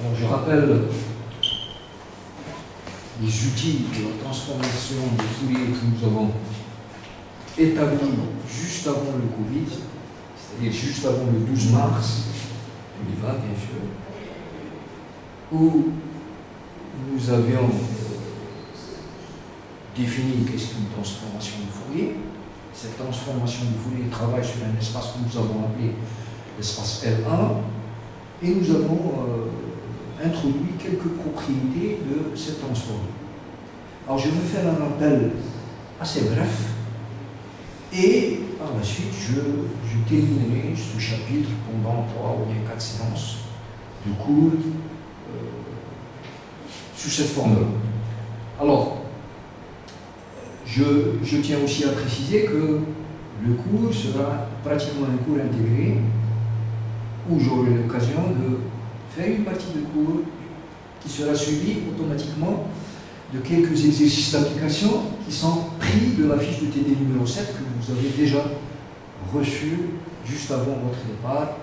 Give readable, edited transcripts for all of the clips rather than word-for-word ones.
Alors je rappelle les outils de la transformation de Fourier que nous avons établis juste avant le Covid, c'est-à-dire juste avant le 12 mars 2020, bien sûr, où nous avions défini qu'est-ce qu'une transformation de Fourier. Cette transformation de Fourier travaille sur un espace que nous avons appelé l'espace L1, et nous avons introduit quelques propriétés de cette transformée. Alors je vais faire un rappel assez bref, et par la suite je terminerai ce chapitre pendant 3 ou bien 4 séances de cours sous cette forme-là. Alors, je tiens aussi à préciser que le cours sera pratiquement un cours intégré, où j'aurai l'occasion de faire une partie de cours qui sera suivie automatiquement de quelques exercices d'application qui sont pris de la fiche de TD numéro 7 que vous avez déjà reçue juste avant votre départ,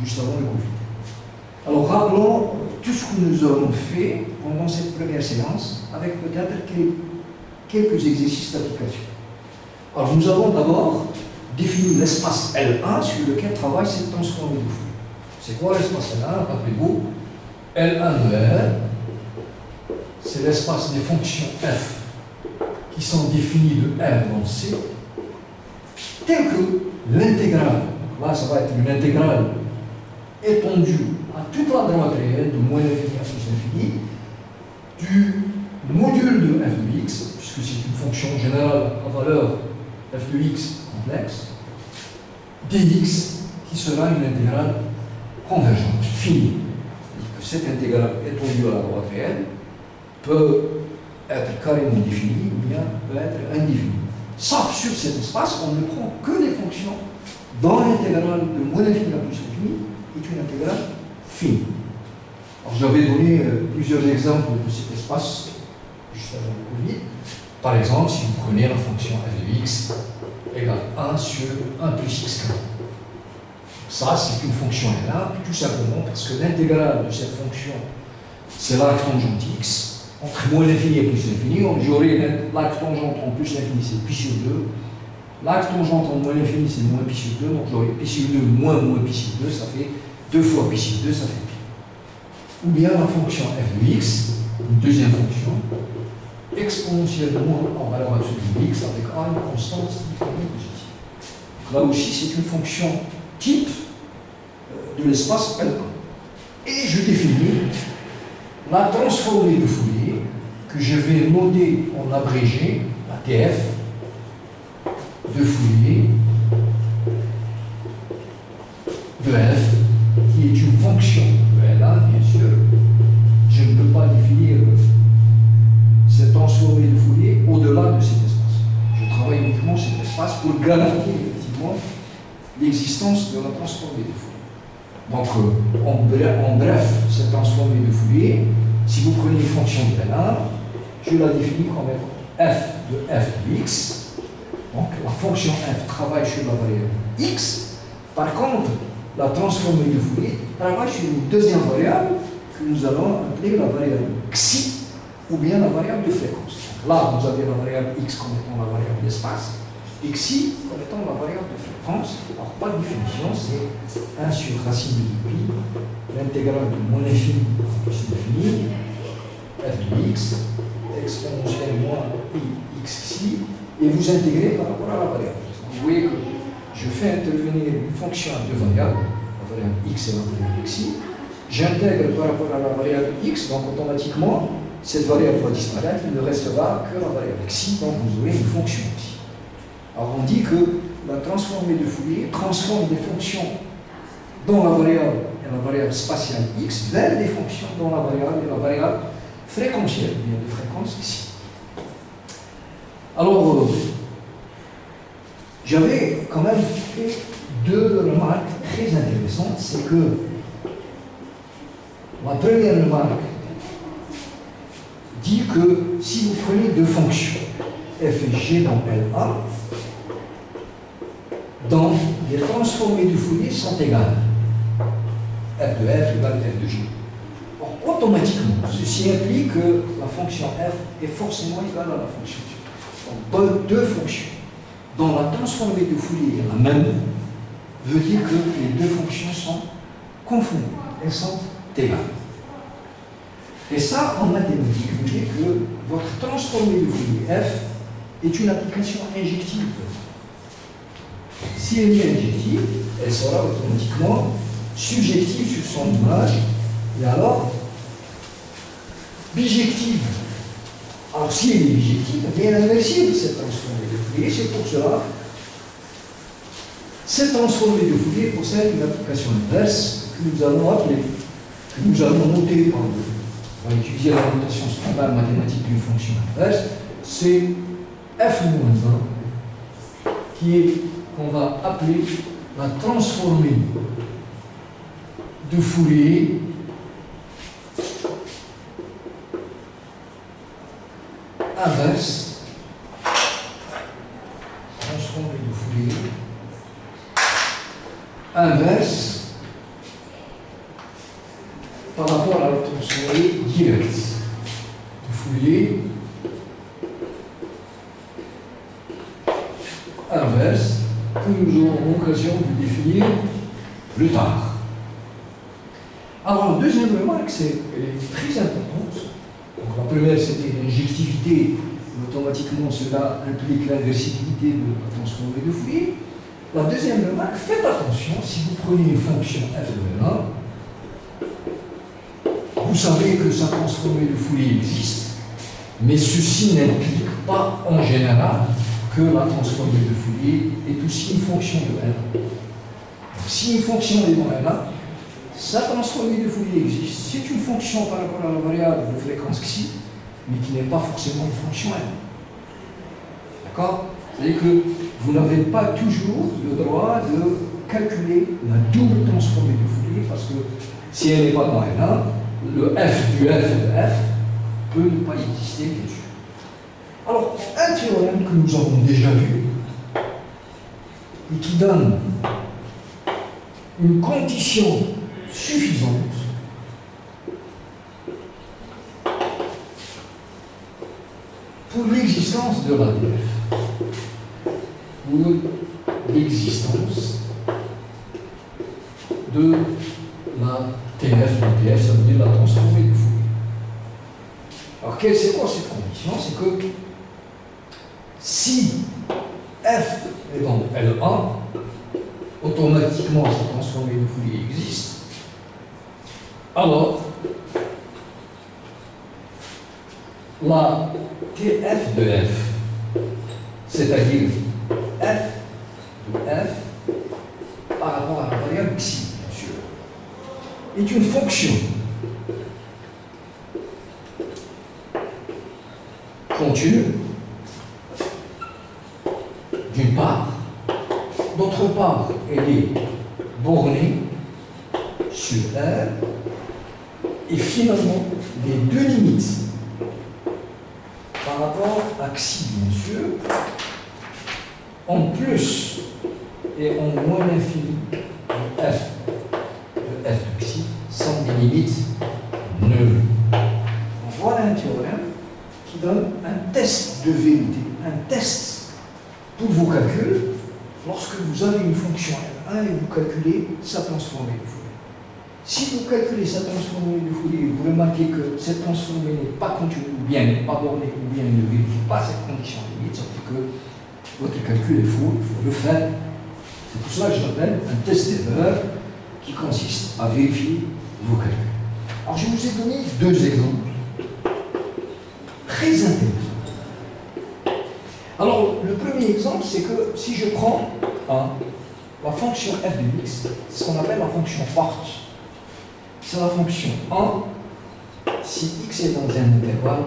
juste avant le Covid. Alors rappelons tout ce que nous avons fait pendant cette première séance avec peut-être quelques exercices d'application. Alors nous avons d'abord défini l'espace L1 sur lequel travaille cette transformée de Fourier. C'est quoi l'espace L1? Rappelez-vous, L1 de R, c'est l'espace des fonctions f qui sont définies de R dans C, tel que l'intégrale, là ça va être une intégrale étendue à toute la droite réelle de moins l'infini à plus l'infini, du module de f de x, puisque c'est une fonction générale à valeur f de x complexe, dx qui sera une intégrale convergente, finie. C'est-à-dire que cette intégrale étendue à la droite réelle peut être carrément définie ou bien peut être indéfinie. Sauf sur cet espace, on ne prend que des fonctions dans l'intégrale de moins l'infini à plus l'infini est une intégrale finie. Alors j'avais donné plusieurs exemples de cet espace juste avant le Covid. Par exemple, si vous prenez la fonction f de x égale 1 sur 1 plus x carré. Ça, c'est une fonction là, tout simplement parce que l'intégrale de cette fonction, c'est l'arc tangente x. Entre moins l'infini et plus l'infini, j'aurai l'arc tangente en plus l'infini, c'est pi sur 2. L'arc tangente en moins l'infini, c'est moins pi sur 2. Donc j'aurai pi sur 2 moins pi sur 2, ça fait 2 fois pi sur 2, ça fait pi. Ou bien la fonction f de x, une deuxième fonction, exponentiellement en valeur absolue de x avec a une constante significative positive. Là aussi, c'est une fonction type de l'espace L1. Et je définis la transformée de Fourier que je vais noter en abrégé, la TF de Fourier de f, qui est une fonction de L1, bien sûr. Je ne peux pas définir cette transformée de Fourier au-delà de cet espace. Je travaille uniquement cet espace pour garantir effectivement l'existence de la transformée de Fourier. Donc, en bref, cette transformée de Fourier, si vous prenez une fonction de L1, je la définis comme f de x. Donc, la fonction f travaille sur la variable x. Par contre, la transformée de Fourier travaille sur une deuxième variable que nous allons appeler la variable xi, ou bien la variable de fréquence. Là, vous avez la variable x comme étant la variable d'espace, et xi comme étant la variable de fréquence. Alors, par définition, c'est 1 sur racine de pi, l'intégrale de moins l'infini plus l'infini, f de x, exponentielle moins i xi, et vous intégrez par rapport à la variable. Vous voyez que je fais intervenir une fonction à deux variables, la variable x et la variable xi. J'intègre par rapport à la variable x, donc automatiquement, cette variable va disparaître, il ne restera que la variable xi, donc vous aurez une fonction xi. Alors on dit que la transformée de Fourier transforme des fonctions dont la variable est la variable spatiale x vers des fonctions dont la variable est la variable fréquentielle, bien de fréquence ici. Alors, j'avais quand même fait deux remarques très intéressantes. C'est que la première remarque dit que si vous prenez deux fonctions, f et g dans L1, donc les transformées du Fourier sont égales. f de f égale f de g. Or, automatiquement, ceci implique que la fonction f est forcément égale à la fonction g. Donc, deux fonctions dont la transformée de Fourier est la même veut dire que les deux fonctions sont confondues, elles sont égales. Et ça, en mathématiques, veut dire que votre transformée de Fourier f est une application injective. Si elle est injective, elle sera automatiquement subjective sur son image, et alors bijective. Alors si elle est bijective, elle est inversible, cette transformée de Fourier. C'est pour cela cette transformée de Fourier possède une application inverse que nous allons appeler, que nous allons noter on va utiliser la notation standard mathématique d'une fonction inverse, c'est f-1 qui est qu'on va appeler la transformée de Fourier inverse, transformée de Fourier inverse par rapport à la transformée directe de Fourier inverse que nous aurons l'occasion de définir plus tard. Alors, la deuxième remarque, elle est très importante. Donc, la première, c'était l'injectivité. Automatiquement, cela implique l'inversibilité de la transformée de Fourier. La deuxième remarque, faites attention, si vous prenez une fonction f de 1, vous savez que sa transformée de Fourier existe, mais ceci n'implique pas en général que la transformée de Fourier est aussi une fonction de L1. Si une fonction est dans L1, sa transformée de Fourier existe. C'est une fonction par rapport à la variable de fréquence xi, mais qui n'est pas forcément une fonction L1. D'accord? C'est-à-dire que vous n'avez pas toujours le droit de calculer la double transformée de Fourier, parce que si elle n'est pas dans L1, le f du f de f peut ne pas exister, bien sûr. Alors, un théorème que nous avons déjà vu, et qui donne une condition suffisante pour l'existence de l'ADF, pour l'existence de la TF, la TF, ça veut dire la transformée de Fourier. Alors, c'est quoi cette condition? C'est que si f est dans L1, automatiquement cette transformée de Fourier existe, alors la TF de f, c'est-à-dire f de f par rapport à la variable xi, bien sûr, est une fonction continue, d'une part, d'autre part, elle est bornée sur R, et finalement, les deux limites par rapport à xi, bien sûr, en plus et en moins l'infini de f de xi sont des limites nulles. Voilà un théorème qui donne un test de vérité, un test pour vos calculs lorsque vous avez une fonction L1 et vous calculez sa transformée de Fourier. Si vous calculez sa transformée de Fourier, vous remarquez que cette transformée n'est pas continue, ou bien n'est pas bornée, ou bien ne vérifie pas cette condition limite, ça veut dire que votre calcul est faux, il faut le faire. C'est pour cela que j'appelle un test d'erreur qui consiste à vérifier vos calculs. Alors je vous ai donné deux exemples très intéressants. Alors le premier exemple, c'est que si je prends la fonction f de x, c'est ce qu'on appelle la fonction porte. C'est la fonction 1 si x est dans un intervalle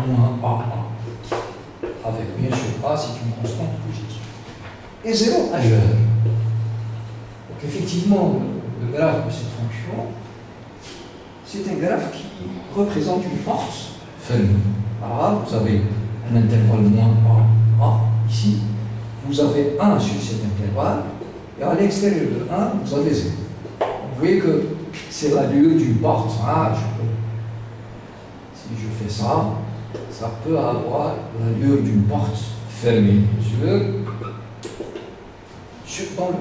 moins a, avec bien sûr a c'est une constante positive, et 0 ailleurs. Donc effectivement, le graphe de cette fonction, c'est un graphe qui représente une porte fermée. Alors vous avez un intervalle moins a, ici, vous avez 1 sur cet intervalle, et à l'extérieur de 1, vous avez 0. Vous voyez que c'est l'allure d'une porte. Ah, si je fais ça, ça peut avoir l'allure d'une porte fermée, bien sûr, dans le.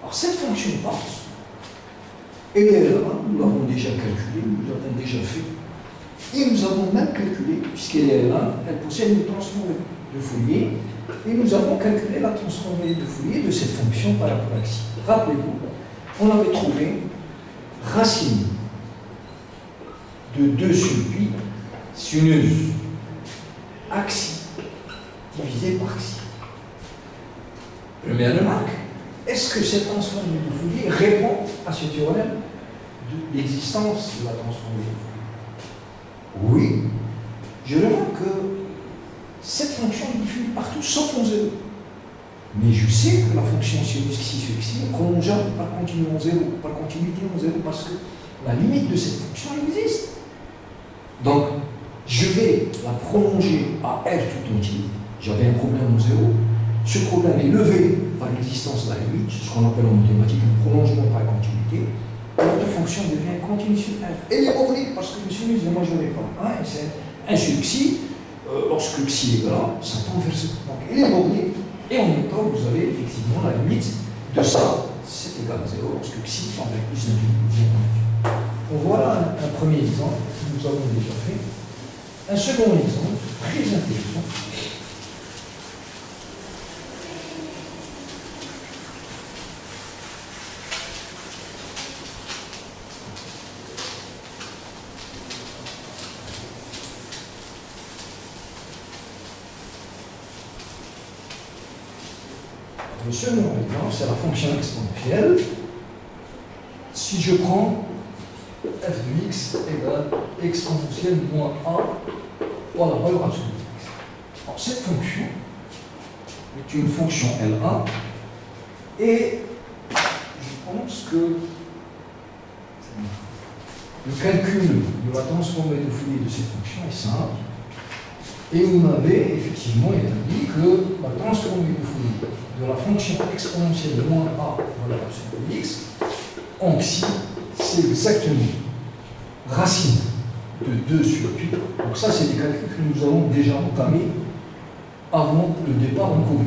Alors cette fonction porte, elle est là, nous l'avons déjà calculée, nous l'avons déjà fait, et nous avons même calculé, puisqu'elle est là, elle possède une transformée de Fourier, et nous avons calculé la transformée de Fourier de cette fonction par rapport à xi. Rappelez-vous, on avait trouvé racine de 2 sur pi sinueuse axi divisé par xi. Première remarque, est-ce que cette transformée de Fourier répond à ce théorème de l'existence de la transformée de Fourier? Oui. Je remarque que cette fonction est diffuse partout sauf en 0. Mais je sais que la fonction sinus xi sur xi est prolongeable par continuité en 0, parce que la limite de cette fonction existe. Donc, je vais la prolonger à R tout entier. J'avais un problème en 0. Ce problème est levé par l'existence de la limite, ce qu'on appelle en mathématiques un prolongement par continuité. Notre fonction devient continue sur R. Elle est bornée parce que le sinus est majoré par 1, et c'est 1 sur xi. Lorsque xi est grand, ça tend vers 0. Donc, elle est bornée. Et en même temps, vous avez effectivement la limite de ça, c'est égal à 0, lorsque xi tend vers plus d'infini. Donc voilà un premier exemple que nous avons déjà fait. Un second exemple, très intéressant. Le second exemple, c'est la fonction exponentielle. Si je prends f de x égale exponentielle moins a fois la valeur absolue de x. Alors cette fonction est une fonction L1 et je pense que le calcul de la transformée de Fourier de cette fonction est simple. Et vous m'avez effectivement établi que la transformée de Fourier de la fonction exponentielle moins a valeur absolue de x en xi, c'est exactement racine de 2 sur pi. Donc ça, c'est des calculs que nous avons déjà entamés avant le départ en cours.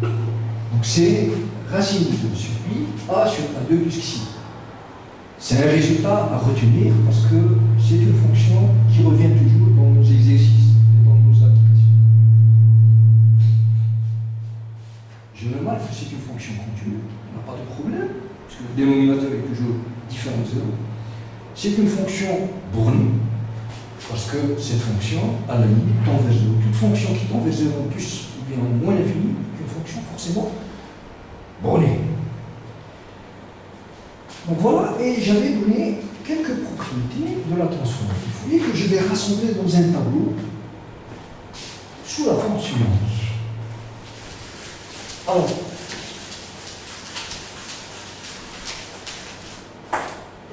Donc c'est racine de 2 sur pi, a sur a2 plus xi. C'est un résultat à retenir parce que c'est une fonction qui revient toujours dans nos exercices et dans nos applications. Je remarque que c'est une fonction continue, il n'y a pas de problème, parce que le dénominateur est toujours différent de 0. C'est une fonction bornée, parce que cette fonction, à la limite, tend vers 0. Toute fonction qui tend vers 0 en plus ou bien en moins l'infini est une fonction forcément bornée. Donc voilà, et j'avais donné quelques propriétés de la transformée de Fourier que je vais rassembler dans un tableau sous la forme suivante. Alors,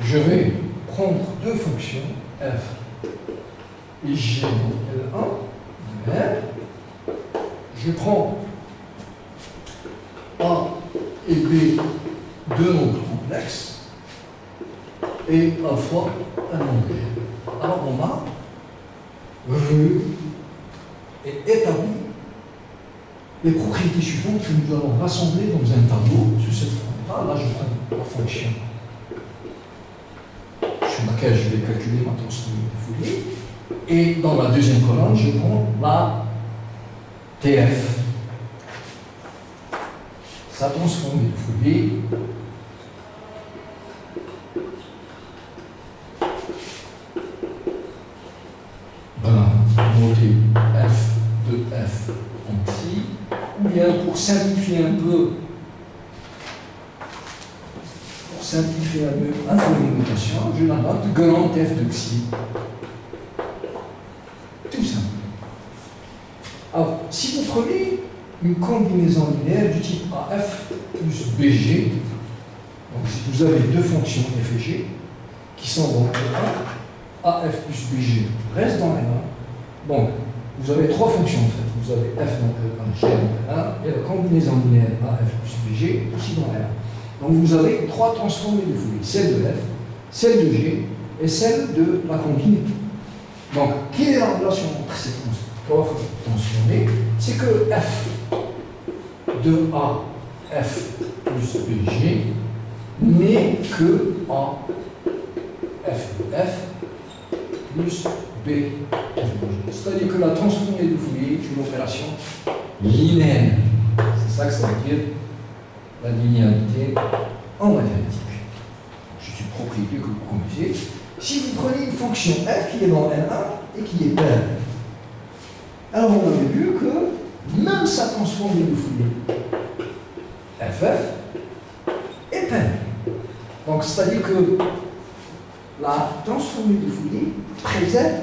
je vais prendre deux fonctions, f et g dans L1 de R. Je prends A et B deux nombres complexes et alpha un nombre réel. Alors on a vu et établi les propriétés suivantes que nous allons rassembler dans un tableau sur cette forme-là. Là, je prends la fonction sur laquelle je vais calculer ma transformée de Fourier. Et dans la deuxième colonne, je prends la TF. Sa transformée de Fourier noter f de f en xi, ou bien pour simplifier un peu, un peu les notations, je la note grand f de xi. Tout simple. Alors, si vous prenez une combinaison linéaire du type AF plus BG, donc si vous avez deux fonctions f et g qui sont dans L1, AF plus BG reste dans L1. Donc, vous avez trois fonctions en fait. Vous avez f dans L1, g dans L1, et la combinaison linéaire AF plus BG aussi dans L1. Donc vous avez trois transformées de Fourier, celle de f, celle de g et celle de la combinée. Donc, quelle est la relation entre ces trois transformées? C'est que f de a, f plus bg n'est que a, f de f plus b, f de g. C'est-à-dire que la transformée de Fourier est une opération linéaire. C'est ça que ça veut dire la linéarité en mathématiques. Je suis propriétaire que vous connaissez. Si vous prenez une fonction f qui est dans N1 et qui est paire, alors on avait vu que même sa transformée de Fourier, ff, est paire. Donc c'est-à-dire que la transformée de Fourier préserve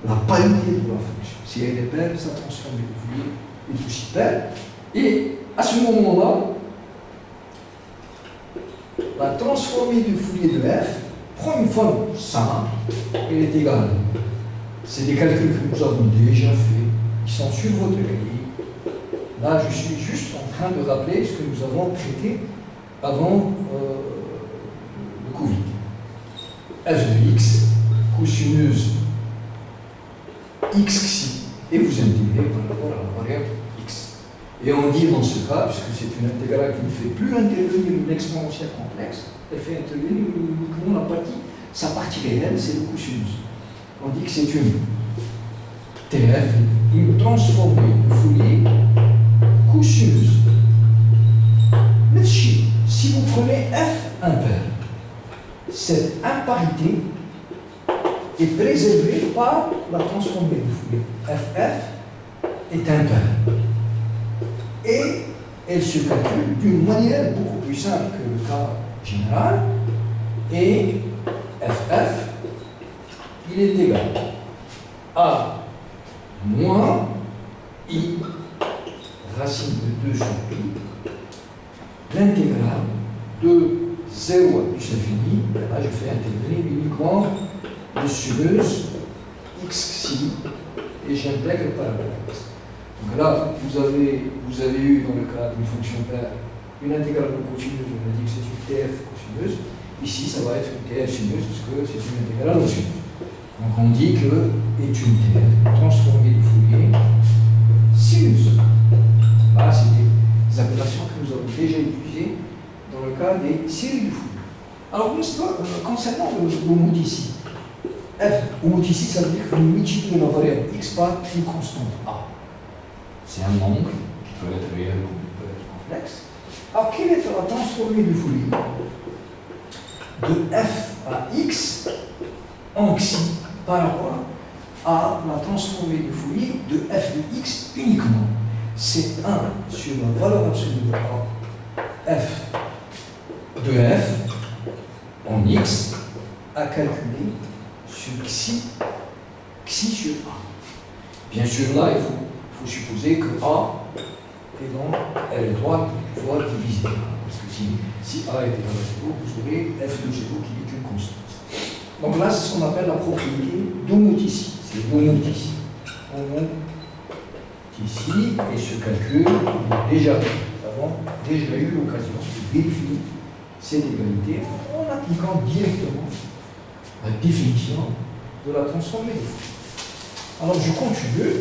la parité de la fonction. Si elle est paire, sa transformée de Fourier est aussi paire. Et à ce moment-là, la transformée de Fourier de f prend une forme simple, elle est égale. C'est des calculs que nous avons déjà faits, qui sont sur votre cahier. Là, je suis juste en train de rappeler ce que nous avons traité avant le Covid. F de x, cosineuse x xi, et vous intégrez par rapport à la variable x. Et on dit dans ce cas, puisque c'est une intégrale qui ne fait plus intervenir une exponentielle complexe, elle fait intervenir uniquement sa partie réelle, c'est le cosinus. On dit que c'est une TF, une transformée de Fourier cosinus. Mais si vous prenez f impair, cette imparité est préservée par la transformée de Fourier. ff est impair. Et elle se calcule d'une manière beaucoup plus simple que le cas général. Et ff, il est égal à moins i racine de 2 sur pi, l'intégrale de 0 à plus infini. Là, je fais intervenir uniquement le sinus x xi et j'intègre par rapport à x. Donc là, vous avez eu dans le cas d'une fonction paire une intégrale de cosinus, on a dit que c'est une TF cosineuse. Ici, ça va être une TF sineuse parce que c'est une intégrale en sinus. Donc on dit que est une TF transformée de Fourier sinus. Là, c'est des appellations que nous avons déjà utilisées dans le cas des séries de Fourier. Alors, concernant le mot ici, f, au mot ici, ça veut dire que nous multiplions la variable x par une constante a. C'est un nombre qui peut être réel comme il peut être complexe. Alors, quelle est la transformée de Fourier de f à x en xi par rapport à la transformée de Fourier de f de x uniquement? C'est 1 sur la valeur absolue de a, f de f en x à calculer sur xi sur a. Bien sûr, là, il faut supposer que a est dans elle est droite pour pouvoir diviser. Parce que si a est égal à 0, vous aurez f de 0 qui est une constante. Donc là, c'est ce qu'on appelle la propriété d'homoticie. C'est l'homoticie. Ici, et ce calcul, il est déjà fait. Nous avons déjà eu l'occasion de vérifier cette égalité en appliquant directement la définition de la transformée. Alors je continue.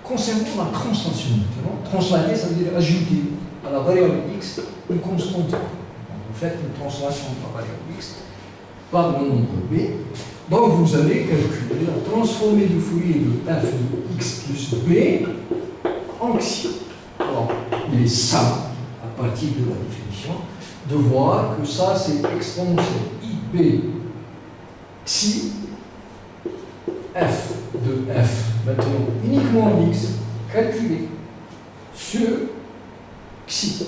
Concernant la translation maintenant, translater, ça veut dire ajouter à la variable x une constante. Donc vous faites une translation de la variable x par le nombre b. Donc vous allez calculer la transformée de Fourier de f de x plus b en xi. Alors il est simple, à partir de la définition, de voir que ça c'est exponentielle ib xi f de f, maintenant uniquement en x, calculé sur xi.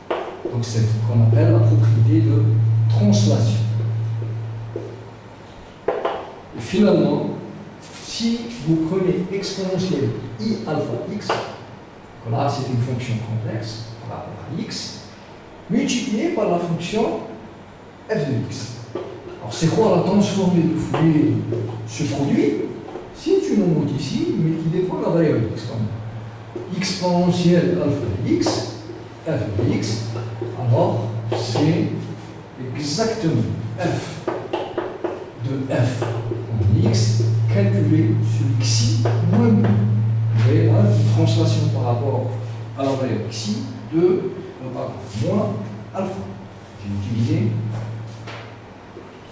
Donc c'est ce qu'on appelle la propriété de translation. Et finalement, si vous prenez exponentielle i alpha x, Là, c'est une fonction complexe par rapport à x, multipliée par la fonction f de x. Alors, c'est quoi la transformée de Fourier de ce produit? C'est une note ici, mais qui dépend de la variable x. Comme exponentielle alpha de x, f de x, alors c'est exactement f de f en x calculé sur xi moins b. Vous voyez là, une translation par rapport à la variable xi de moins alpha. J'ai utilisé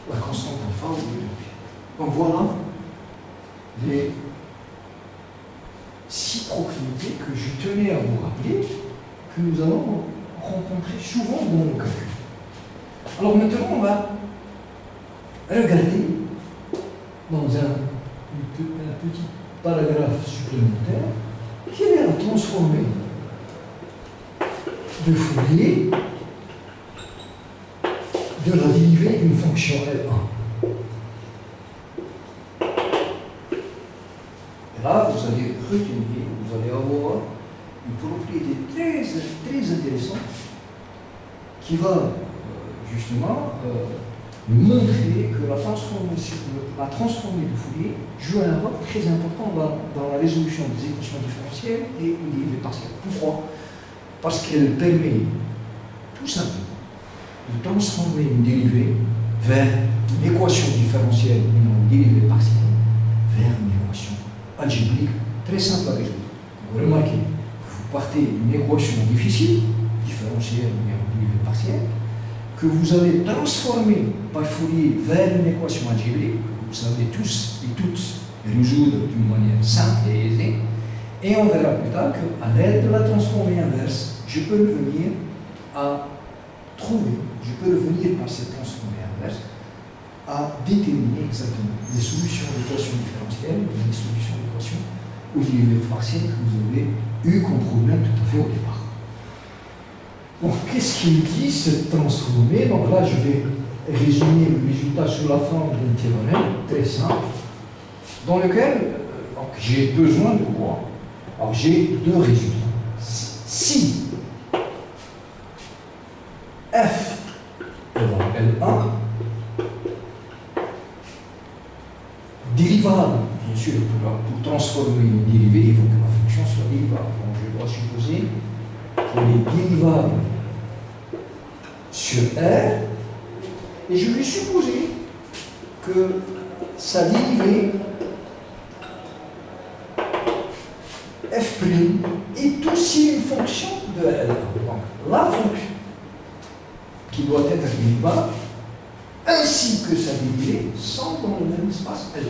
la constante alpha au lieu de b. Donc voilà les 6 propriétés que je tenais à vous rappeler, que nous allons rencontrer souvent dans nos calculs. Alors maintenant, on va regarder dans un petit paragraphe supplémentaire quelle est la transformée de Fourier de la dérivée d'une fonction L1. Et là, vous allez retenir, vous allez avoir une propriété très intéressante qui va justement nous montrer que la transformée de Fourier joue un rôle très important dans la résolution des équations différentielles et des dérivées partielles. Pourquoi? Parce qu'elle permet tout simplement de transformer une dérivée vers une équation différentielle ou une dérivée partielle vers une équation algébrique très simple à résoudre. Vous remarquez que vous partez d'une équation difficile, différentielle ou une dérivée partielle, que vous allez transformer par Fourier vers une équation algébrique, que vous savez tous et toutes résoudre d'une manière simple et aisée, et on verra plus tard qu'à l'aide de la transformée inverse, je peux revenir à trouver, je peux revenir par cette transformée inverse à déterminer exactement les solutions d'équations différentielles, les solutions d'équations aux dérivées partielles que vous avez eu comme problème tout à fait au départ. Donc, qu'est-ce qu'il dit, cette transformée? Donc là, je vais résumer le résultat sous la forme d'un théorème très simple, dans lequel j'ai besoin de quoi? Alors, j'ai deux résultats. Si f est dans L1, dérivable, bien sûr, pour transformer une dérivée, il faut que la fonction soit dérivable. Donc, je dois supposer qu'elle est dérivable sur R, et je vais supposer que sa dérivée f' est aussi une fonction de L1. Donc, la fonction qui doit être dérivable, ainsi que sa dérivée, sont dans le même espace L1.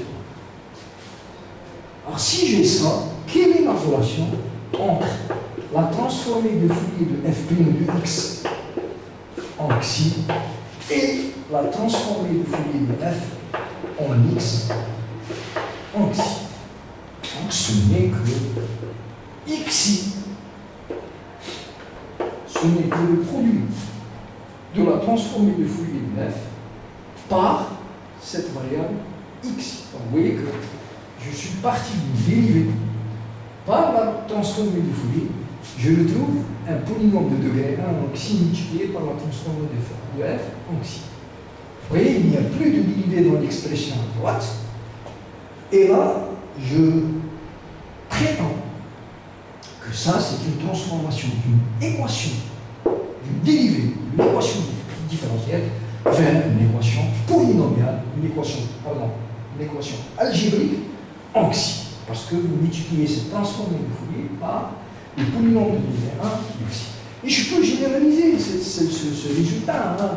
Alors, si j'ai ça, quelle est la relation entre la transformée de Fourier de f' de x en xi et la transformée de Fourier de f en x en xi? Donc, ce n'est que xi. Ce n'est que le produit de la transformée de Fourier de f par cette variable x. Donc, vous voyez que je suis parti d'une dérivée par la transformée de Fourier. Je retrouve un polynôme de degré 1 en xi multiplié par la transformée de f en xi. Vous voyez, il n'y a plus de dérivée dans l'expression à droite. Et là, je prétends que ça, c'est une transformation d'une équation, d'une dérivée, d'une équation différentielle vers une équation polynomiale, une équation algébrique en xi. Parce que vous multipliez cette transformée de Fourier par le polynôme de degré 1 de xi. Et je peux généraliser ce résultat. Hein.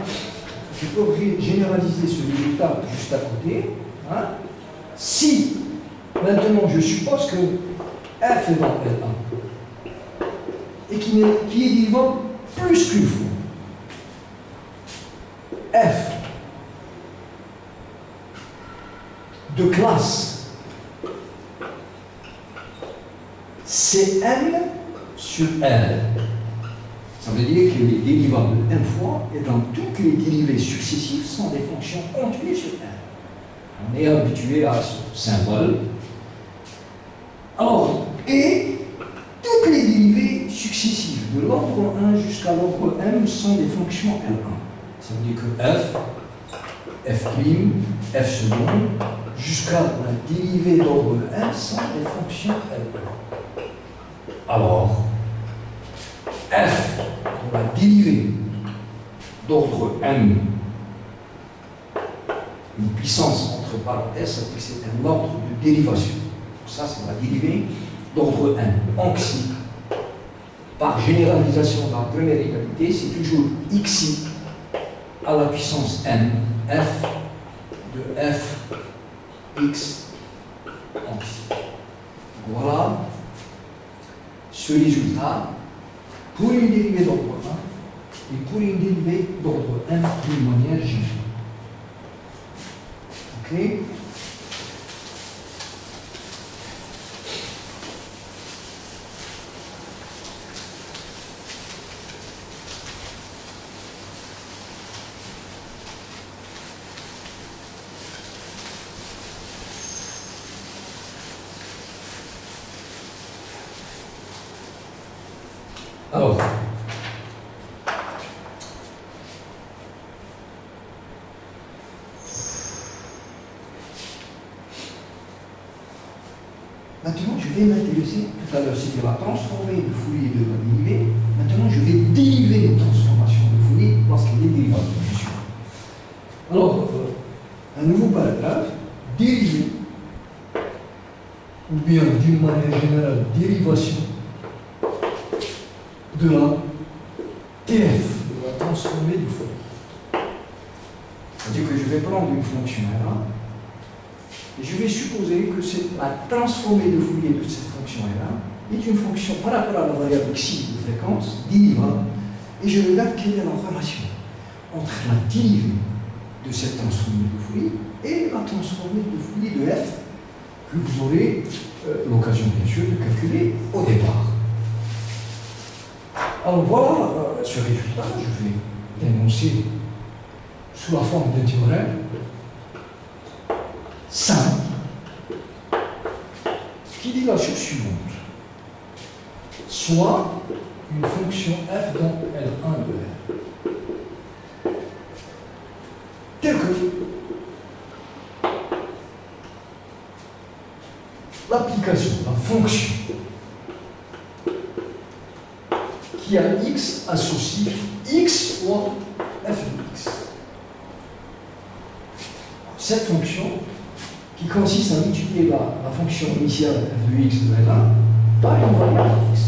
Je peux généraliser ce résultat juste à côté. Hein. Si, maintenant, je suppose que f est dans L1 et qui est dérivable plus qu'une fois. F de classe Cn sur R. Ça veut dire qu'il est dérivable une fois et dans toutes les dérivées successives sont des fonctions continues sur R. On est habitué à ce symbole. Alors, et toutes les dérivées de l'ordre 1 jusqu'à l'ordre m sont des fonctions L1. Ça veut dire que f, f', f seconde, jusqu'à la dérivée d'ordre n sont des fonctions L1. Alors, f, pour la dérivée d'ordre m, une puissance entre parenthèses, ça veut dire que c'est un ordre de dérivation. Ça, c'est la dérivée d'ordre n. Donc, si, par généralisation dans la première égalité, c'est toujours xi à la puissance n, f de f x en xi. Voilà ce résultat pour une dérivée d'ordre 1 et pour une dérivée d'ordre n d'une manière générale. Ok? Alors, maintenant je vais m'intéresser, tout à l'heure c'était la transformée de Fourier de la dérivée, maintenant je vais dériver une transformation de Fourier lorsqu'elle est dérivable, bien sûr. Alors, un nouveau paragraphe, dériver, ou bien d'une manière générale, dérivation de la TF, de la transformée de Fourier. C'est-à-dire que je vais prendre une fonction R1 et je vais supposer que la transformée de Fourier de cette fonction R1 est une fonction par rapport à la variable xi de fréquence, dérivable, et je regarde quelle est la relation entre la dérivée de cette transformée de Fourier et la transformée de Fourier de f que vous aurez l'occasion bien sûr de calculer au départ. Alors voilà ce résultat, je vais l'énoncer sous la forme d'un théorème simple qui dit la chose suivante. Soit une fonction f dans L1 de R telle que l'application, la fonction qui a x associé x fois f de x. Cette fonction qui consiste à multiplier la fonction initiale f de x de L1 par une variable x.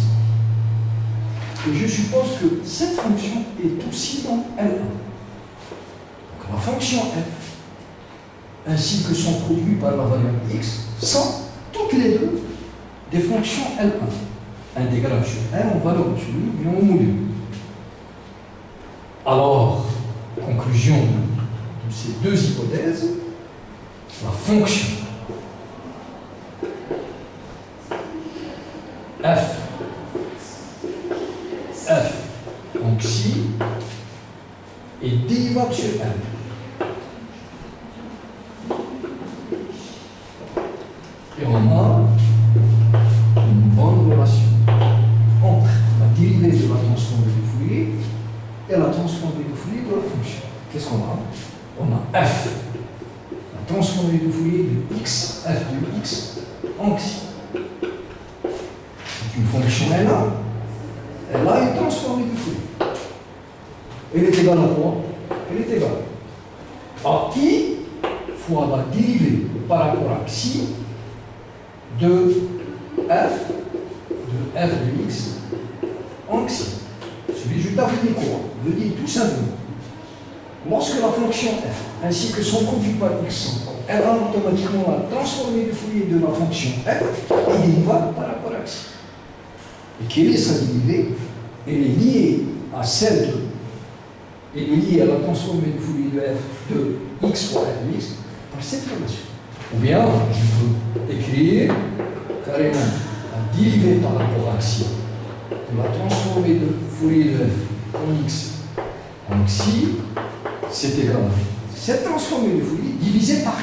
Et je suppose que cette fonction est aussi dans L1. Donc la fonction f ainsi que son produit par la variable x sont toutes les deux des fonctions L1. Intégrable sur R en valeur absolue, bien au module. Alors, conclusion de ces deux hypothèses, la fonction f en xi est dérivable sur R. Et on a une bonne relation entre la dérivée de la transformée de Fourier et la transformée de Fourier de la fonction. Qu'est-ce qu'on a? On a f, la transformée de Fourier de x, f de x, en xi. C'est une fonction L1, elle a une transformée de Fourier. Elle est égale à quoi? Elle est égale à i fois la dérivée par rapport à xi de f de x en xi. Ce résultat veut dire quoi? Veut dire tout simplement, lorsque la fonction f ainsi que son produit par x elle a automatiquement la transformée de Fourier de la fonction f est dérivable par rapport à xi. Et quelle est sa dérivée? Elle est liée à celle de, elle est liée à la transformée de Fourier de f de x fois f de x par cette relation. Ou bien, je peux écrire carrément la dérivée par rapport à xi de la transformée de Fourier de f en x en xi, c'est égal à cette transformée de Fourier divisée par i.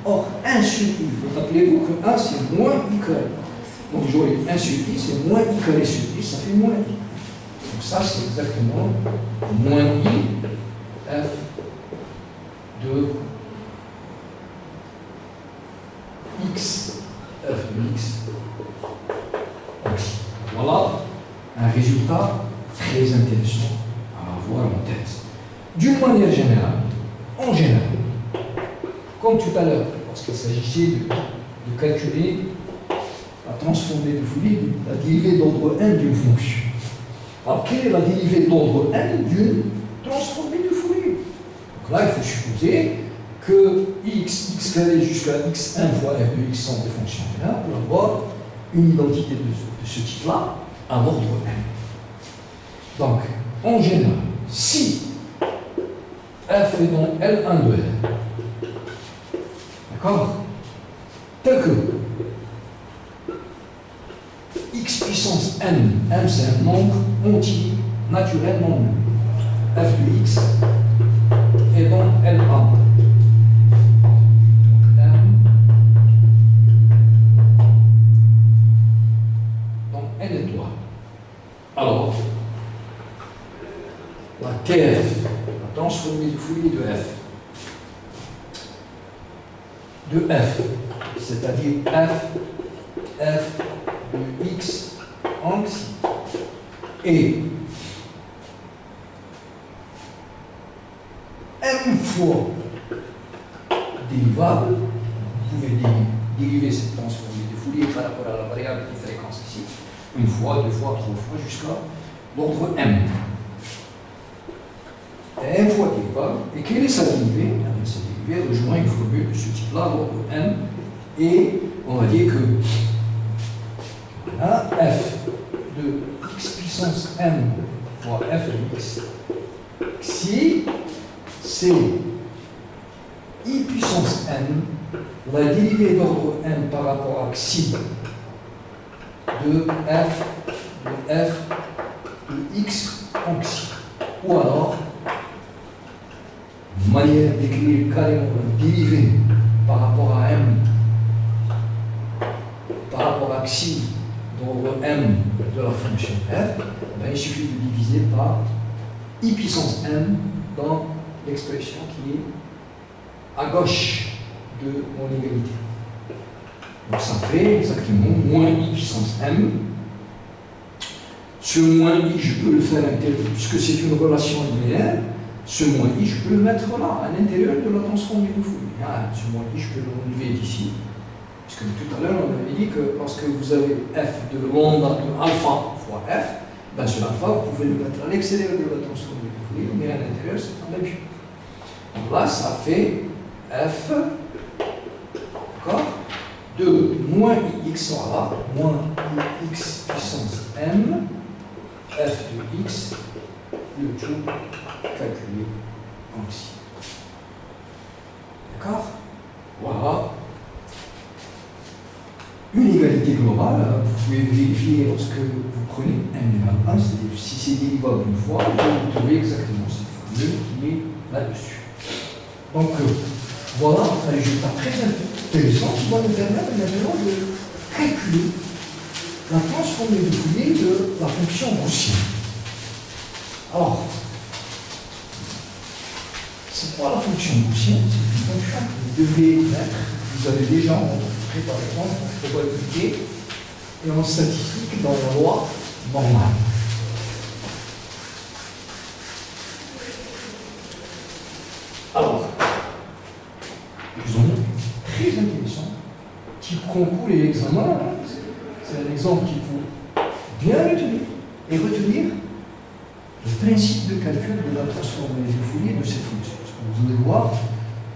Or, 1 sur i, rappelez-vous que 1 c'est moins i carré. Donc j'aurai 1 sur i, c'est moins i carré sur i, ça fait moins i. Donc ça, c'est exactement moins I f de x, f de x. Voilà un résultat très intéressant à avoir en tête. D'une manière générale, en général, comme tout à l'heure, parce qu'il s'agissait de calculer la transformée de Fourier, la dérivée d'ordre n d'une fonction. Alors, quelle est la dérivée d'ordre n d'une transformée de Fourier? Donc là, il faut supposer que x carré jusqu'à x1 fois f de x sont des fonctions n pour avoir une identité de ce type-là à l'ordre n. Donc, en général, si f est dans L1 de L, d'accord, tel que x puissance n, m c'est un nombre entier naturel non nul, f de x est dans L1. Alors, la TF, la transformée de Fourier de f, c'est-à-dire f de x en xi, et m fois dérivable, vous pouvez dériver cette transformée de Fourier par rapport à la variable de fréquence ici, une fois, deux fois, trois fois, jusqu'à l'ordre m. Et m fois dérivable. Et quelle est sa dérivée? Sa dérivée rejoint une formule de ce type-là, l'ordre m. Et on va dire que f de x puissance m fois f de x, xi, c'est i puissance n, la dérivée d'ordre m par rapport à xi de x en xi. Ou alors, une manière d'écrire carrément la dérivée par rapport à m, par rapport à xi d'ordre m de la fonction f, ben, il suffit de diviser par i puissance m dans l'expression qui est à gauche de mon égalité. Donc ça fait exactement moins i puissance m. Ce moins i, je peux le faire puisque c'est une relation linéaire, ce moins i, je peux le mettre là, à l'intérieur de la transformée de Fourier. Ce moins i, je peux l'enlever d'ici. Parce que tout à l'heure, on avait dit que lorsque vous avez f de lambda de alpha fois f, ben ce alpha, vous pouvez le mettre à l'extérieur de la transformée de Fourier, mais à l'intérieur, c'est la même chose. Donc là, ça fait f, d'accord, de moins ix sera là, moins ix puissance m, f de x, le tout calculé en xi. D'accord? Voilà. Une égalité globale, vous pouvez vérifier lorsque vous prenez m égale 1, c'est-à-dire si c'est dérivable une fois, vous trouvez exactement cette formule qui est là-dessus. Donc, voilà un résultat très intéressant qui va nous permettre maintenant de calculer la transformée de Fourier de la fonction gaussienne. Alors, c'est quoi la fonction gaussienne? C'est une fonction que vous devez mettre, vous avez déjà montré par exemple en probabilité et en statistique dans la loi normale. Alors, exemple très intéressant, type concours et examen, c'est un exemple qu'il faut bien retenir et retenir le principe de calcul de la transformée de Fourier de cette fonction. Parce que vous allez voir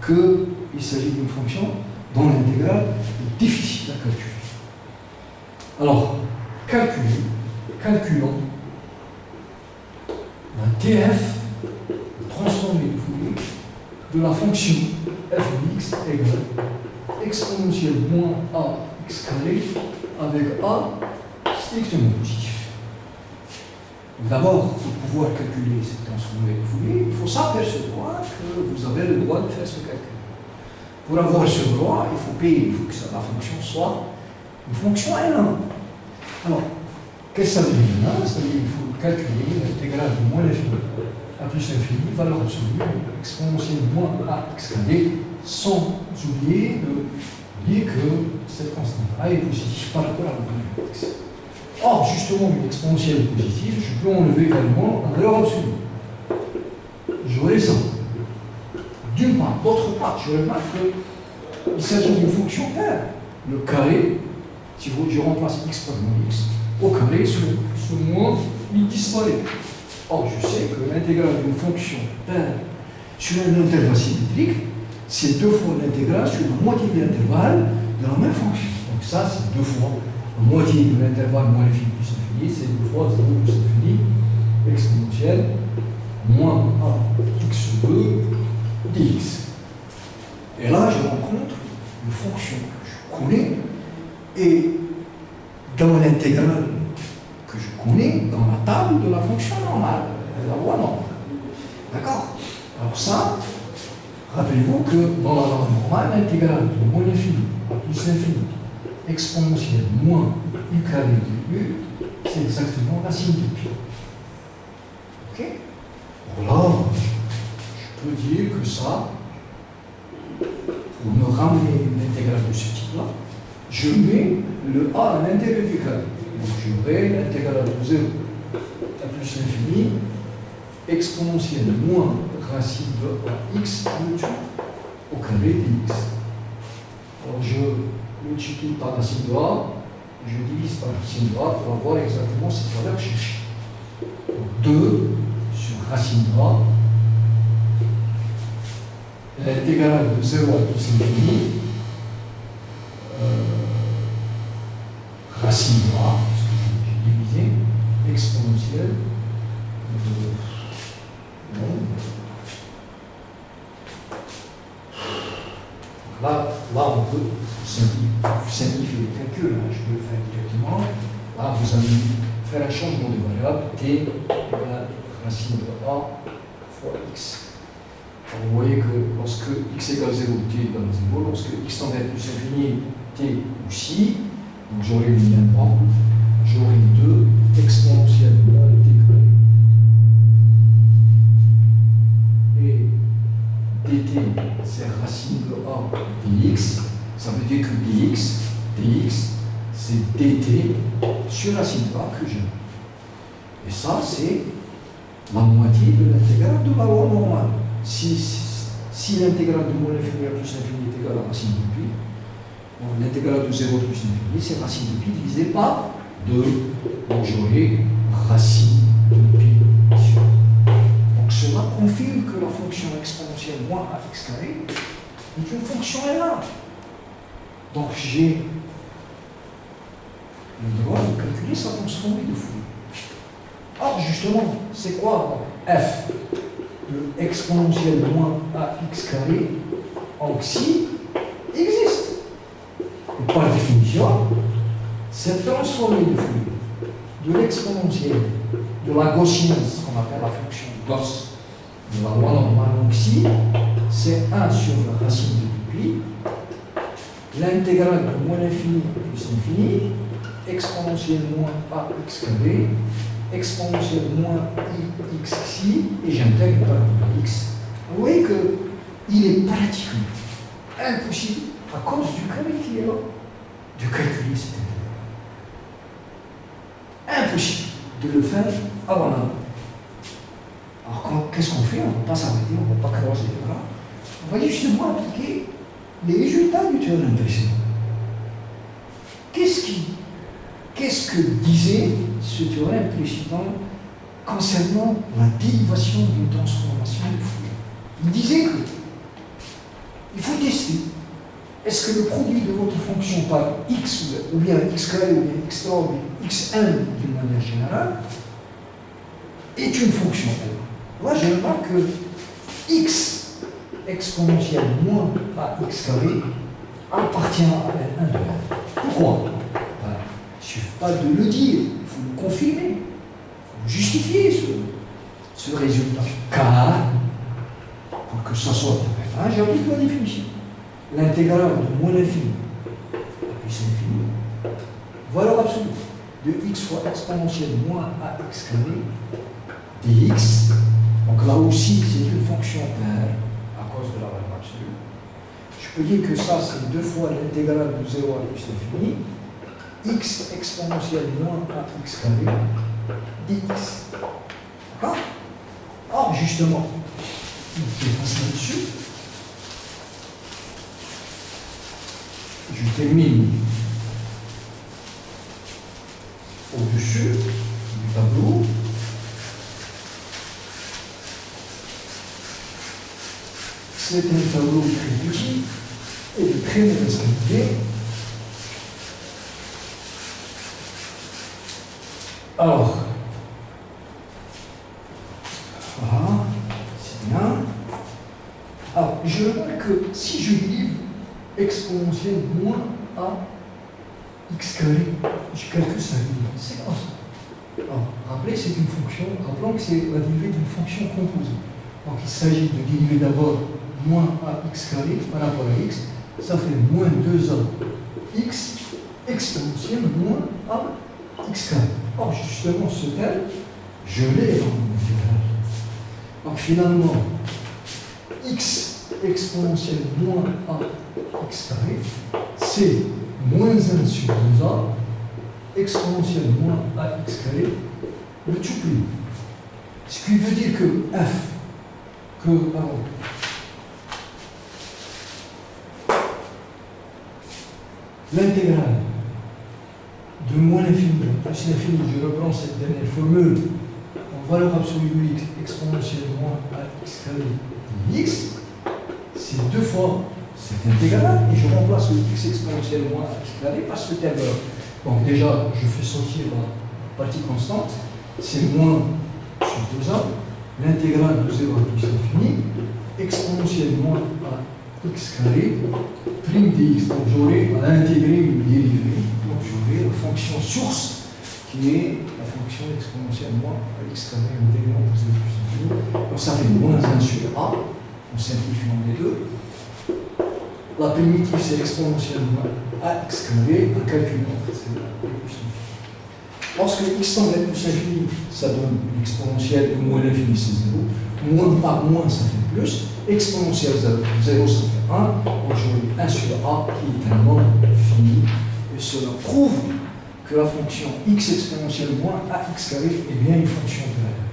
qu'il s'agit d'une fonction dont l'intégrale est difficile à calculer. Alors, calculons la TF transformée de Fourier de la fonction f de x égale exponentielle moins a x carré avec a strictement positif. D'abord, pour pouvoir calculer cette transformée de Fourier, il faut s'apercevoir que vous avez le droit de faire ce calcul. Pour avoir ce droit, il faut payer, il faut que la fonction soit une fonction N1. Alors, qu'est-ce que ça veut dire N1? Ça veut dire qu'il faut calculer l'intégrale de moins l'infini à plus l'infini, valeur absolue, exponentielle moins ax carré, sans oublier de dire que cette constante a est positive par rapport à la x. Or, justement, une exponentielle positive, je peux enlever également la valeur absolue. J'aurai ça. D'une part. D'autre part, je remarque qu'il s'agit d'une fonction paire. Le carré, si je remplace x par moins x, au carré, ce moins, il disparaît. Or, je sais que l'intégrale d'une fonction paire sur un intervalle symétrique, c'est 2 fois l'intégrale sur la moitié de l'intervalle de la même fonction. Donc ça, c'est 2 fois la moitié de l'intervalle moins l'infini plus l'infini, c'est 2 fois 0 plus l'infini, exponentielle, moins ax2 dx. Et là, je rencontre une fonction que je connais, et dans l'intégrale que je connais, dans la table de la fonction normale, la loi normale. D'accord? Alors ça, rappelez-vous que dans la loi normale, l'intégrale de moins l'infini à plus l'infini, exponentielle moins u carré de u, c'est exactement racine de pi. Ok? Voilà, je peux dire que ça, pour me ramener une intégrale de ce type-là, je mets le a à l'intérieur du carré. Donc j'aurai l'intégrale de 0 à plus l'infini, exponentielle moins racine de x au carré de x. Alors je multiplie par racine de a, je divise par racine de a pour avoir exactement cette valeur cherchée. Donc 2 sur racine de a, l'intégrale de 0 à plus l'infini, racine de a, parce que je vais diviser, exponentielle de là, on peut simplifier le calcul, hein. Je peux le faire directement. Là, vous allez faire un changement de variable, t égale racine de a fois x. Alors, vous voyez que lorsque x égale 0, t égale 0, lorsque x tend vers plus infini, t aussi, donc j'aurai évidemment, j'aurai 2 exponentielle moins t carré. Et dt, c'est racine de a dx, ça veut dire que dx, c'est dt sur racine de a que j'ai. Et ça, c'est la moitié de l'intégrale de la loi normale. Si l'intégrale de moins l'infini à plus l'infini est égale à racine de pi, l'intégrale de 0 plus l'infini, c'est racine de pi divisé par 2. Donc j'aurai racine de pi sur. Donc cela confirme que la fonction exponentielle moins ax carré est une fonction L1. Donc j'ai le droit de calculer sa transformée de Fourier. Or justement, c'est quoi f de exponentielle moins ax carré en xi existe. Et par définition, cette transformée de Fourier de l'exponentielle de la gaussienne, ce qu'on appelle la fonction Gauss de la loi normale en xi, c'est 1 sur la racine de pi, l'intégrale de moins l'infini plus l'infini, exponentielle moins ax carré, exponentielle moins ix xi, et j'intègre par x. Vous voyez qu'il est pratiquement impossible, à cause du carré qui est là, de calculer cette intégrale. Impossible de le faire avant la. Alors qu'est-ce qu'on fait? On ne va pas s'arrêter, on ne va pas croiser les bras. On va justement appliquer les résultats du théorème précédent. Qu'est-ce que disait ce théorème précédent concernant la dérivation d'une transformation de Fourier? Il disait que il faut tester. Est-ce que le produit de votre fonction par x, ou bien x carré, ou bien x3, ou bien xn d'une manière générale, est une fonction L1? Là, je remarque que x exponentielle moins ax carré appartient à L1 de L. Pourquoi? Il ne suffit pas de le dire, il faut le confirmer, il faut justifier ce résultat. Car, pour que ça soit vrai, j'applique la définition. L'intégrale de moins l'infini à plus l'infini, valeur absolue. de x fois exponentielle moins ax carré dx. Donc là aussi, c'est une fonction paire à cause de la valeur absolue. Je peux dire que ça, c'est 2 fois l'intégrale de 0 à plus l'infini, x exponentielle moins ax carré dx. D'accord? Or, justement, je passe là-dessus. Je termine au-dessus du tableau. C'est un tableau très petit et de très mauvaise qualité. Alors, voilà, c'est bien. Alors, je remarque que si je livre exponentielle moins a x carré, je calcule ça. C'est quoi ça? Alors, rappelez, c'est une fonction, rappelons que c'est la dérivée d'une fonction composée. Donc, il s'agit de dériver d'abord moins ax carré par rapport à x, ça fait moins 2a x exponentielle moins a x carré. Or, justement, ce terme, je l'ai dans mon intégral. Donc, finalement, x exponentielle moins a x carré, c'est moins 1 sur 2a exponentielle moins ax carré, le tout plus. Ce qui veut dire que l'intégrale de moins l'infini plus l'infini, je reprends cette dernière formule, en valeur absolue de x exponentielle moins ax carré dx, c'est 2 fois cette intégrale, et je remplace le x exponentielle moins ax carré par ce terme. Donc déjà, je fais sortir la partie constante, c'est moins sur 2a, l'intégrale de 0 à plus l'infini, exponentielle moins à x carré, prime dx. Donc j'aurai à intégrer une dérivée, donc j'aurai la fonction source qui est la fonction exponentielle moins à x carré intégrée entre 0 plus l'infini. Donc ça fait moins 1 sur a, en simplifiant les deux. La primitive, c'est exponentielle moins ax carré, en calculant entre 0 et plus l'infini. Lorsque x tend vers plus l'infini, ça donne une exponentielle de moins l'infini, c'est 0. Moins par moins, ça fait plus. Exponentielle 0, ça fait 1. Donc j'aurai 1 sur a qui est un nombre fini. Et cela prouve que la fonction x exponentielle moins ax carré est bien une fonction paire.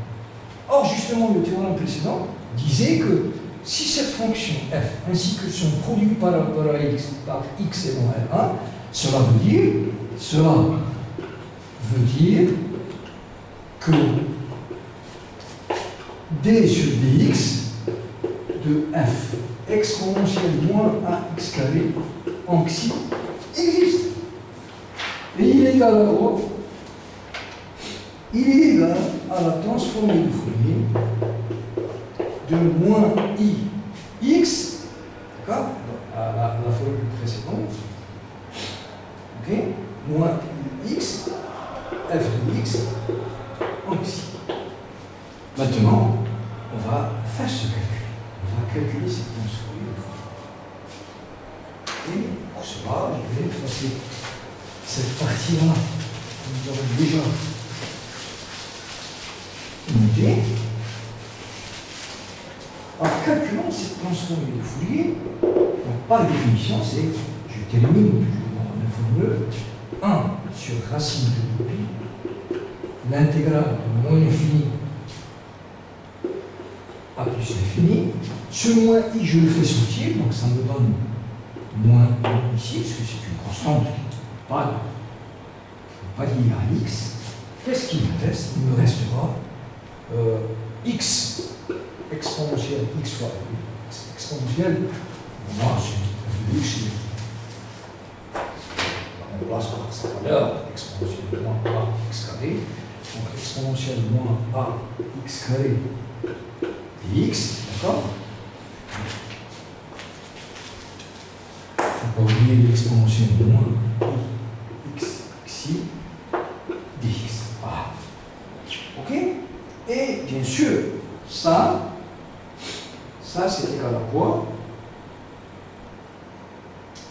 Or, justement, le théorème précédent disait que si cette fonction f ainsi que son produit par rapport à x par x égale à 1, cela veut dire que d sur dx de f exponentielle moins ax carré en xi existe. Et il est égal à quoi? Il est égal à la transformée de Fourier de moins ix, d'accord, à la formule précédente, ok, moins x, f de x, en xi. Maintenant, on va faire ce calcul. On va calculer cette transformée de Fourier. Et pour cela, je vais effacer cette partie-là que nous avons déjà notée. En calculant cette transformée de Fourier, donc par définition, c'est, je termine toujours dans la formule, 1 sur racine de pi, l'intégrale de moins l'infini à plus l'infini. Ce moins i, je le fais sortir, donc ça me donne moins 1 ici, parce que c'est une constante qui n'est pas liée à x. Qu'est-ce qu'il me reste? Il me restera x exponentielle x fois exponentielle, moi c'est x, on place par sa valeur, exponentielle moins a x carré, donc exponentielle moins a x carré dx, d'accord? Il ne faut pas oublier l'exponentielle moins x xi dx. Ah. Ok? Et bien sûr, ça c'est égal à quoi?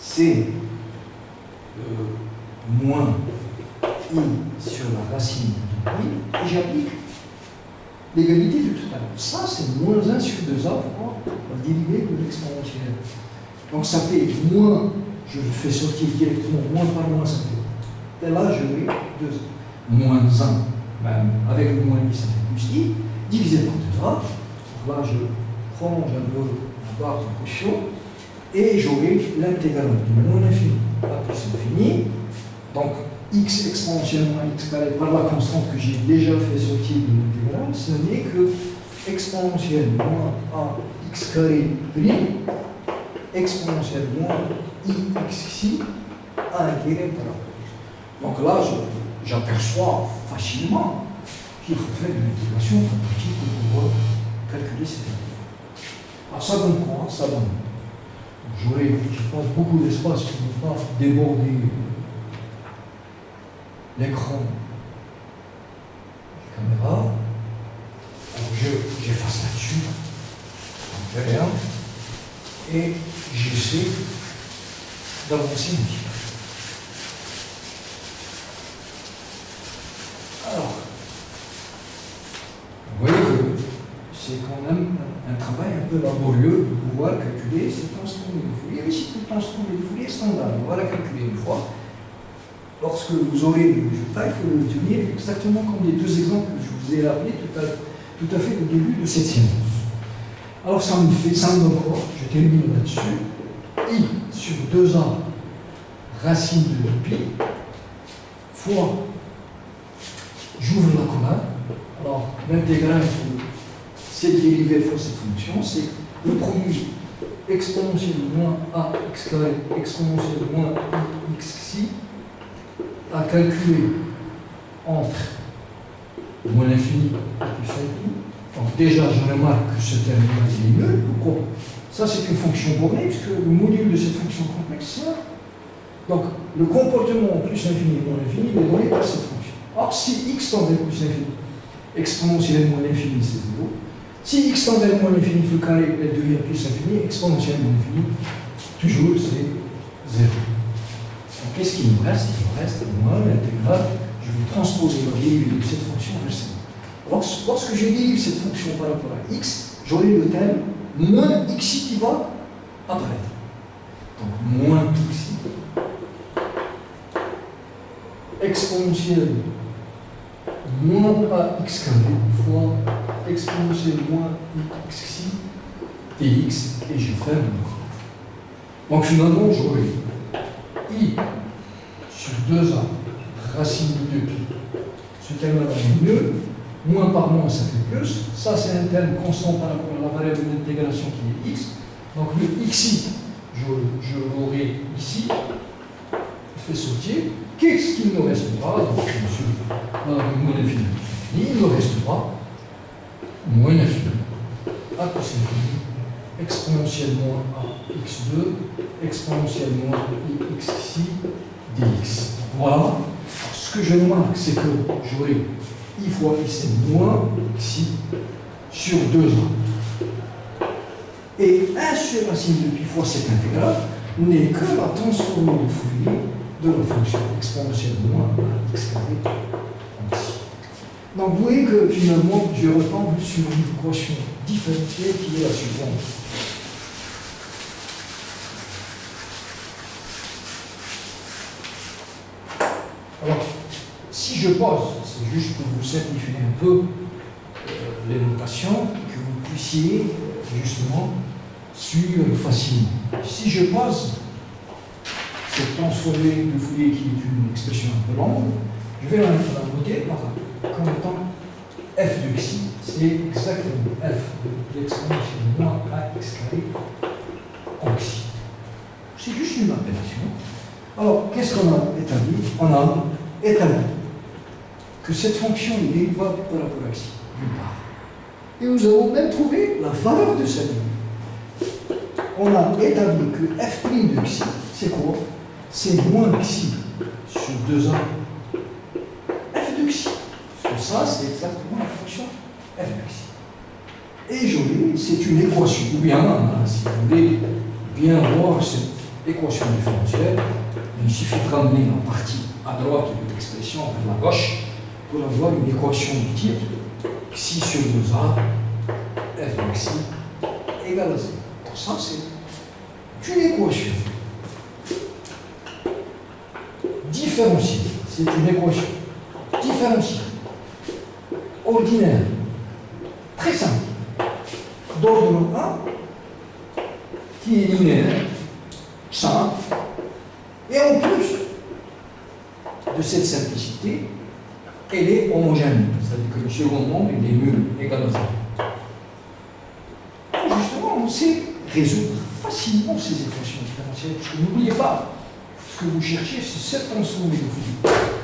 C'est moins I sur la racine de I, et j'applique l'égalité de tout à l'heure. Ça, c'est moins 1 sur 2A pour la dérivée de l'exponentielle. Donc ça fait moins, je le fais sortir directement, moins par moins, ça fait. Et là, je vais 2 moins 1, ben, avec le moins I, ça fait plus I, divisé par 2A. Donc là, je prolonge un peu la barre de quotient, et j'aurai l'intégrale de moins l'infini à plus l'infini. Donc, x exponentielle moins x carré par la constante que j'ai déjà fait sortir de l'intégrale, ce n'est que exponentielle moins a x carré prime exponentielle moins ix ici à intégré par la. Donc là, j'aperçois facilement qu'il faut faire une intégration quantique pour pouvoir calculer cette intégrale. Alors ça donne quoi? Ça donne. J'aurai, je pense, beaucoup d'espace pour ne pas déborder l'écran de la caméra. Alors j'efface là-dessus, on ne fait rien, et j'essaie d'avancer un petit peu. Alors, vous voyez que c'est quand même un travail un peu laborieux de pouvoir calculer cet ensemble de Fourier, mais c'est tout ensemble de Fourier standard. On va la calculer une fois. Lorsque vous aurez le résultat, il faut le tenir exactement comme les deux exemples que je vous ai rappelés tout à fait au début de cette séance. Alors ça me donne quoi? Je termine là-dessus. I sur 2A racine de pi fois, j'ouvre la collade. Alors l'intégrale de cette dérivée fois cette fonction, c'est le produit exponentiel moins a x carré exponentiel moins x xi à calculer entre moins l'infini et plus l'infini. Donc déjà, je remarque que ce terme-là est nul. Pourquoi? Ça, c'est une fonction bornée, puisque le module de cette fonction complexe, donc le comportement plus l'infini et moins l'infini est donné par cette fonction. Or, si x tend vers plus l'infini, exponentielle moins l'infini, c'est 0. Si x tend vers moins l'infini, le carré, elle devient plus l'infini, exponentielle moins l'infini, toujours c'est 0. Qu'est-ce qu'il nous reste? Il nous reste moins l'intégrale. Je vais transposer la dérivée de cette fonction vers ça. Lorsque je dérive cette fonction par rapport à x, j'aurai le terme moins xi qui va apparaître. Donc moins xi exponentielle moins ax carré fois exponentielle moins xi dx, et je ferme le bras. Donc finalement, j'aurai I sur 2A, racine de 2pi. Ce terme-là est mieux. Moins par moins, ça fait plus. Ça, c'est un terme constant par rapport à la variable d'intégration qui est x. Donc le xi, je l'aurai ici. Je fais sortir. Qu'est-ce qu'il me restera? Donc, moins l'infini. Il me restera moins l'infini. A plus l'infini. Exponentiellement à x2, exponentiellement xi dx. Voilà. Alors, ce que je remarque, c'est que j'aurai I fois x est moins xi sur 2a. Et 1 sur racine de pi fois cette intégrale n'est que la transformée de Fourier de la fonction exponentielle moins x carré en xi. Donc vous voyez que finalement, je retombe sur une équation différentielle qui est la suivante. Alors, si je pose, c'est juste pour vous simplifier un peu les notations, que vous puissiez justement suivre facilement. Si je pose cette transformée de Fourier qui est une expression un peu longue, je vais la noter comme étant f de xi, c'est exactement f de l'exponentielle moins ax carré en xi. C'est juste une appellation. Alors, qu'est-ce qu'on a établi? On a établi que cette fonction est dérivable par rapport à xi, d'une part. Et nous avons même trouvé la valeur de cette dérivée. On a établi que f' de xi, c'est quoi? C'est moins xi sur 2a f de xi. Parce que ça, c'est exactement la fonction f de xi. Et j'aurai, c'est une équation, ou bien, si vous voulez bien voir cette équation différentielle, Il suffit de ramener la partie à droite de l'expression vers la gauche pour avoir une équation du type xi sur 2a, f de xi égale à 0. Pour ça, c'est une équation différentielle. C'est une équation différentielle, ordinaire, très simple, d'ordre 1, qui est linéaire, simple, et en plus de cette simplicité, elle est homogène, c'est-à-dire que le second nombre il est nul, égal à 0. Donc justement, on sait résoudre facilement ces équations différentielles, parce que n'oubliez pas, ce que vous cherchez, c'est cette transformée de Fourier.